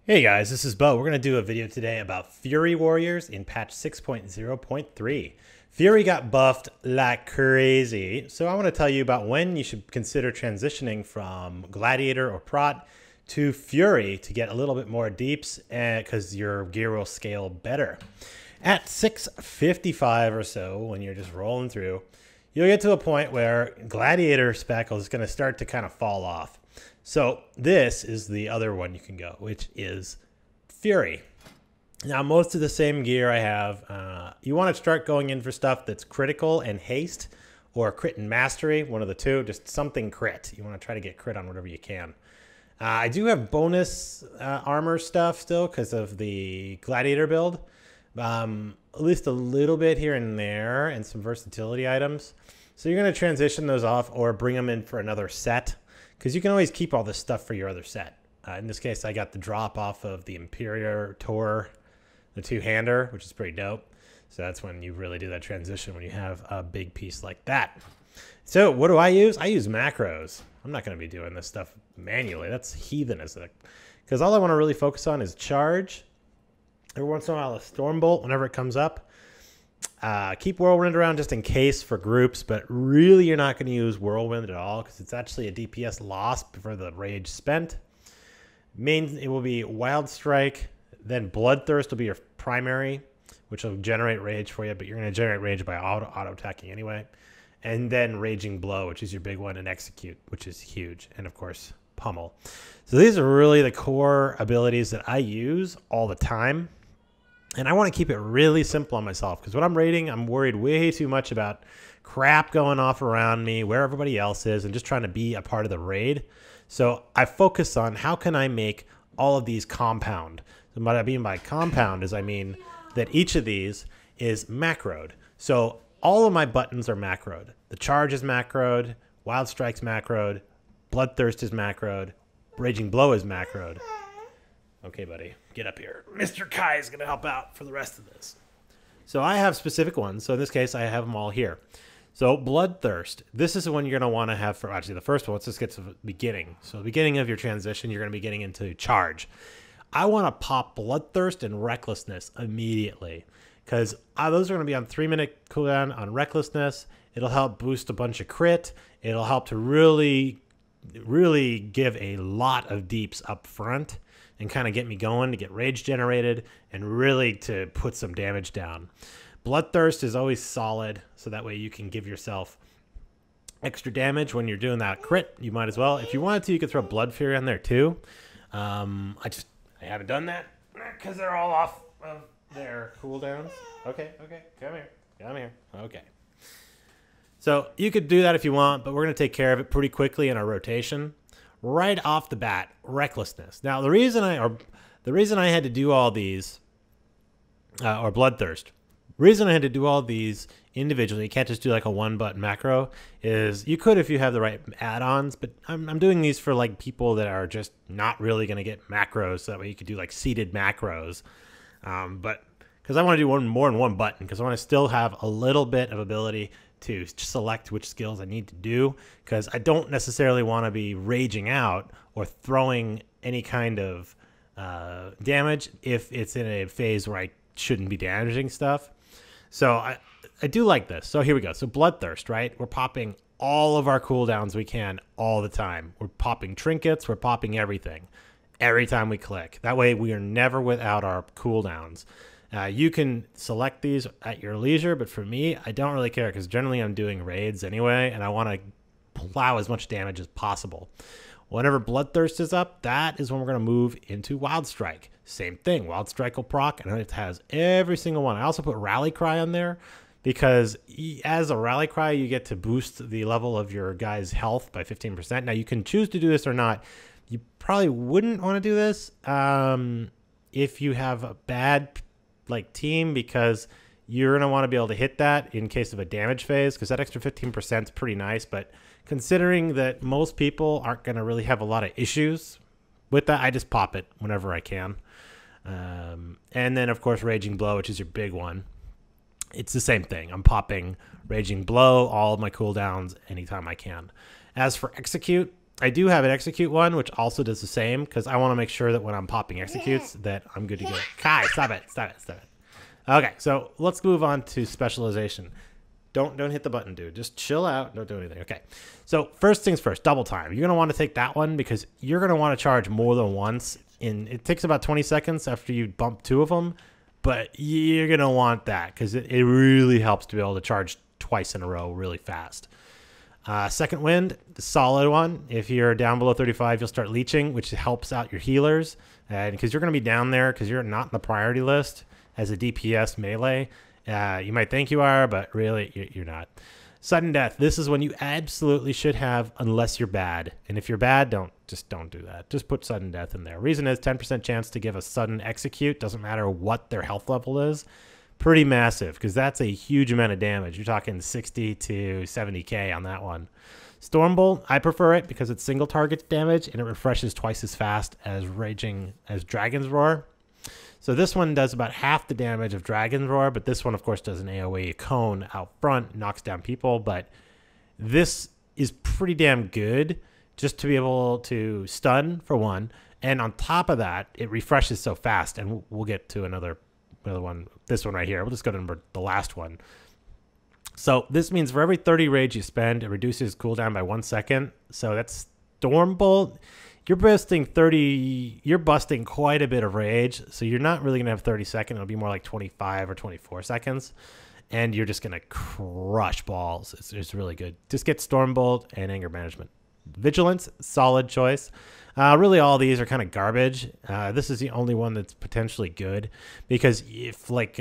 Hey guys, this is Bo. We're going to do a video today about Fury Warriors in patch 6.0.3. Fury got buffed like crazy, so I want to tell you about when you should consider transitioning from Gladiator or Prot to Fury to get a little bit more deeps because your gear will scale better. At 655 or so, when you're just rolling through, you'll get to a point where Gladiator speckle is going to start to kind of fall off. So this is the other one you can go, which is Fury. Now, most of the same gear I have. You want to start going in for stuff that's critical and haste, or crit and mastery, one of the two, just something crit. You want to try to get crit on whatever you can. I do have bonus armor stuff still because of the Gladiator build. At least a little bit here and there, and some versatility items. So you're going to transition those off or bring them in for another set, because you can always keep all this stuff for your other set. In this case, I got the drop off of the Imperator, the two-hander, which is pretty dope. So that's when you really do that transition, when you have a big piece like that. So what do I use? I use macros. I'm not going to be doing this stuff manually. That's heathenism. Because all I want to really focus on is charge. Every once in a while, a Stormbolt whenever it comes up. Keep Whirlwind around just in case for groups, but really you're not going to use Whirlwind at all because it's actually a DPS loss for the Rage spent. It will be Wild Strike, then BloodThirst will be your primary, which will generate Rage for you, but you're going to generate Rage by auto-attacking anyway. And then Raging Blow, which is your big one, and Execute, which is huge. And of course, Pummel. So these are really the core abilities that I use all the time. And I want to keep it really simple on myself because when I'm raiding, I'm worried way too much about crap going off around me, where everybody else is, and just trying to be a part of the raid. So I focus on how can I make all of these compound. So what I mean by compound is I mean that each of these is macroed. So all of my buttons are macroed. The charge is macroed, Wild Strike's macroed, BloodThirst is macroed, Raging Blow is macroed. Okay, buddy, get up here. Mr. Kai is going to help out for the rest of this. So I have specific ones. So in this case, I have them all here. So BloodThirst. This is the one you're going to want to have for, actually, the first one. Let's just get to the beginning. So the beginning of your transition, you're going to be getting into charge. I want to pop BloodThirst and Recklessness immediately because those are going to be on 3-minute cooldown on Recklessness. It'll help boost a bunch of crit. It'll help to really give a lot of deeps up front and kind of get me going to get rage generated and really to put some damage down. BloodThirst is always solid, so that way you can give yourself extra damage when you're doing that crit. You might as well. If you wanted to, you could throw Blood Fury on there too. I haven't done that because they're all off of their cooldowns. Okay, come here. Okay. So you could do that if you want, but we're going to take care of it pretty quickly in our rotation. Right off the bat, Recklessness. Now, the reason I had to do all these, or BloodThirst, reason I had to do all these individually, you can't just do like a one-button macro, is you could if you have the right add-ons, but I'm doing these for like people that are just not really going to get macros, so that way you could do like seeded macros. But because I want to do more than one button, because I want to still have a little bit of ability to select which skills I need to do, because I don't necessarily want to be raging out or throwing any kind of damage if it's in a phase where I shouldn't be damaging stuff. So I do like this. So here we go. So BloodThirst, right? We're popping all of our cooldowns we can all the time. We're popping trinkets. We're popping everything every time we click. That way we are never without our cooldowns. You can select these at your leisure, but for me, I don't really care because generally I'm doing raids anyway, and I want to plow as much damage as possible. Whenever BloodThirst is up, that is when we're going to move into Wild Strike. Same thing. Wild Strike will proc, and it has every single one. I also put Rally Cry on there because as a Rally Cry, you get to boost the level of your guy's health by 15%. Now, you can choose to do this or not. You probably wouldn't want to do this if you have a bad team, because you're going to want to be able to hit that in case of a damage phase, because that extra 15% is pretty nice. But considering that most people aren't going to really have a lot of issues with that, I just pop it whenever I can. And then, of course, Raging Blow, which is your big one. It's the same thing. I'm popping Raging Blow, all of my cooldowns, anytime I can. As for Execute, I do have an execute one, which also does the same, because I want to make sure that when I'm popping executes that I'm good to go. Kai, stop it. Okay, so let's move on to specialization. Don't hit the button, dude. Just chill out. Don't do anything. Okay, so first things first, double time. You're going to want to take that one because you're going to want to charge more than once. It takes about 20 seconds after you bump 2 of them, but you're going to want that because it really helps to be able to charge twice in a row really fast. Second wind, the solid one. If you're down below 35, you'll start leeching, which helps out your healers. And because you're going to be down there because you're not in the priority list as a DPS melee. You might think you are, but really you're not. Sudden death. This is when you absolutely should have unless you're bad. And if you're bad, don't do that. Just put sudden death in there. Reason is 10% chance to give a sudden execute. Doesn't matter what their health level is. Pretty massive because that's a huge amount of damage. You're talking 60 to 70k on that one. Stormbolt, I prefer it because it's single target damage and it refreshes twice as fast as Dragon's Roar. So this one does about half the damage of Dragon's Roar, but this one, of course, does an AoE cone out front, knocks down people. But this is pretty damn good just to be able to stun, for one. And on top of that, it refreshes so fast. And we'll get to another one, this one right here. We'll just go to the last one. So this means for every 30 rage you spend, it reduces cooldown by 1 second. So that's Stormbolt. You're busting quite a bit of rage, so you're not really going to have 30 seconds. It'll be more like 25 or 24 seconds, and you're just going to crush balls. It's really good. Just get Stormbolt and Anger Management. Vigilance, solid choice. Really all these are kind of garbage. This is the only one that's potentially good, because if like...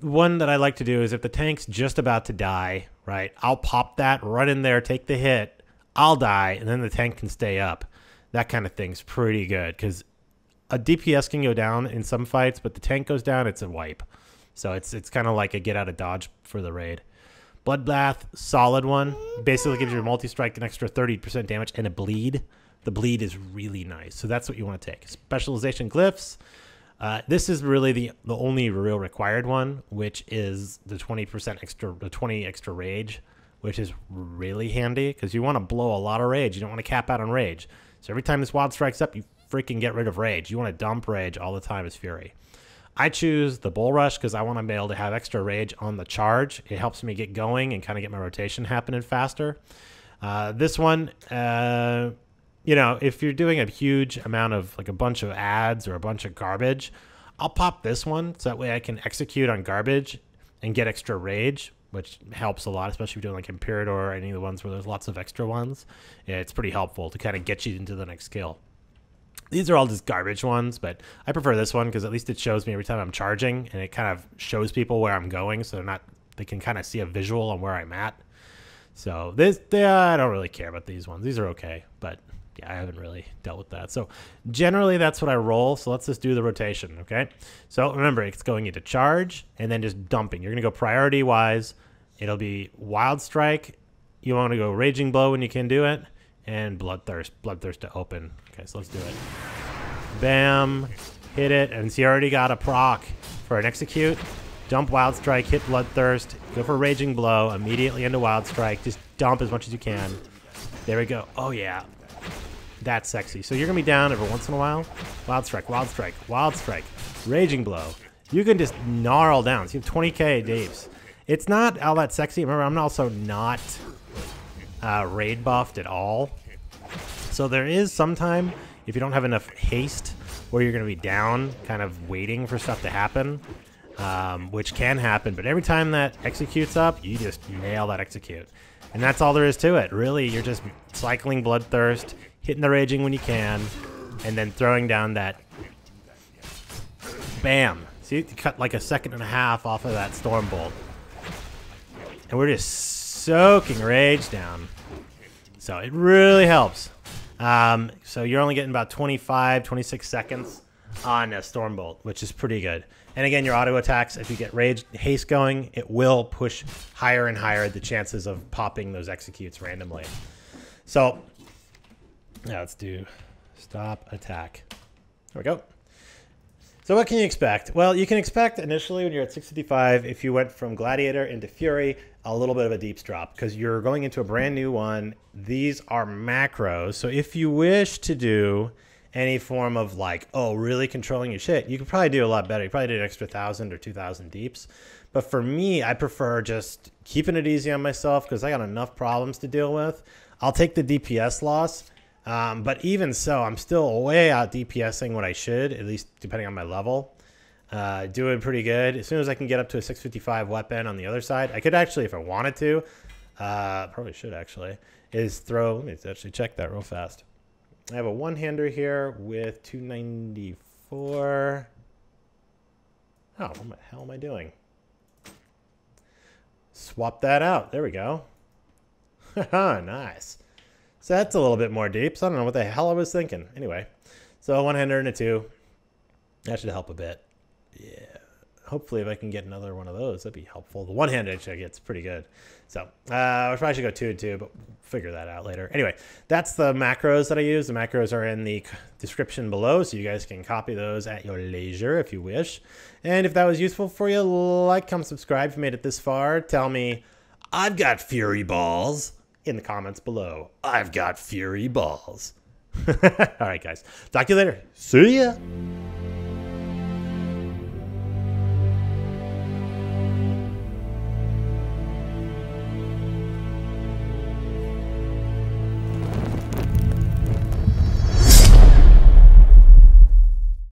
one that I like to do is if the tank's just about to die, right, I'll pop that, run in there, take the hit, I'll die, and then the tank can stay up. That kind of thing's pretty good because a DPS can go down in some fights, but the tank goes down, it's a wipe. So it's kind of like a get out of dodge for the raid. Bloodbath, solid one. Basically gives your multi-strike an extra 30% damage and a bleed. The bleed is really nice, so that's what you want to take. Specialization glyphs. This is really the only real required one, which is the 20% extra, the 20 extra rage, which is really handy because you want to blow a lot of rage. You don't want to cap out on rage. So every time this wild strikes up, you freaking get rid of rage. You want to dump rage all the time as Fury. I choose the Bull Rush because I want to be able to have extra rage on the charge. It helps me get going and kind of get my rotation happening faster. This one... you know, if you're doing a huge amount of, like a bunch of ads or a bunch of garbage, I'll pop this one so that way I can execute on garbage and get extra rage, which helps a lot, especially if you're doing like Imperator or any of the ones where there's lots of extra ones. Yeah, it's pretty helpful to kind of get you into the next skill. These are all just garbage ones, but I prefer this one because at least it shows me every time I'm charging and it kind of shows people where I'm going so they can kind of see a visual on where I'm at. So I don't really care about these ones. These are okay, but... yeah, I haven't really dealt with that. So generally that's what I roll. So let's just do the rotation, okay? So remember, it's going into charge and then just dumping. You're going to go priority wise. It'll be Wild Strike. You want to go Raging Blow when you can do it. And Bloodthirst to open. Okay, so let's do it. Bam. Hit it. And so you already got a proc for an execute. Dump Wild Strike, hit Bloodthirst. Go for Raging Blow. Immediately into Wild Strike. Just dump as much as you can. There we go. Oh, yeah. That's sexy. So you're going to be down every once in a while. Wild Strike, Wild Strike, Wild Strike, Raging Blow. You can just gnarl down. So you have 20k Daves. It's not all that sexy. Remember, I'm also not raid buffed at all. So there is some time, if you don't have enough haste, where you're going to be down, kind of waiting for stuff to happen, which can happen. But every time that executes up, you just nail that execute. And that's all there is to it. Really, you're just cycling Bloodthirst, hitting the Raging when you can, and then throwing down that... bam! See, you cut like a second and a half off of that Stormbolt. And we're just soaking rage down. So it really helps. So you're only getting about 25, 26 seconds on a Stormbolt, which is pretty good. And again, your auto attacks, if you get rage haste going, it will push higher and higher the chances of popping those executes randomly. So... now let's do stop attack. There we go. So what can you expect? Well, you can expect initially when you're at 655, if you went from Gladiator into Fury, a little bit of a deeps drop because you're going into a brand new one. These are macros. So if you wish to do any form of like, oh, really controlling your shit, you could probably do a lot better. You probably do an extra 1,000 or 2,000 deeps. But for me, I prefer just keeping it easy on myself because I got enough problems to deal with. I'll take the DPS loss. But even so, I'm still way out DPSing what I should, at least depending on my level. Doing pretty good. As soon as I can get up to a 655 weapon on the other side, I could actually, if I wanted to, probably should actually, is throw, let me actually check that real fast. I have a one-hander here with 294. Oh, what the hell am I doing? Swap that out. There we go. Haha, nice. So that's a little bit more deep. So I don't know what the hell I was thinking. Anyway, so one-hander and a 2. That should help a bit. Yeah. Hopefully if I can get another one of those, that'd be helpful. The one-handed actually gets pretty good. So I probably should go 2 and 2, but we'll figure that out later. Anyway, that's the macros that I use. The macros are in the description below, so you guys can copy those at your leisure if you wish. And if that was useful for you, like, comment, subscribe if you made it this far. Tell me, I've got fury balls. In the comments below. I've got fury balls. All right, guys. Talk to you later. See ya.